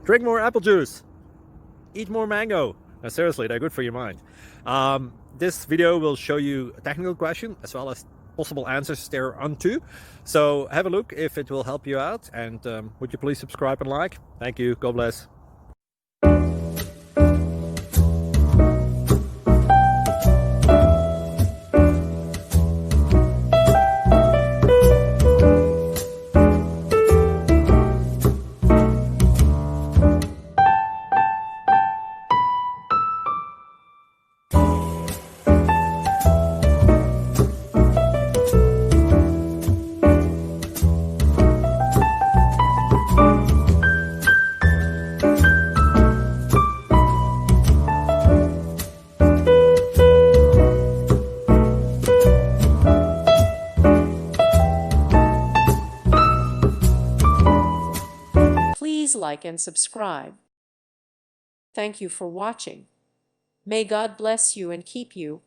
Drink more apple juice. Eat more mango. No, seriously, they're good for your mind. This video will show you a technical question as well as possible answers thereunto. So have a look if it will help you out, and would you please subscribe and like? Thank you. God bless. Please like and subscribe. Thank you for watching. May God bless you and keep you.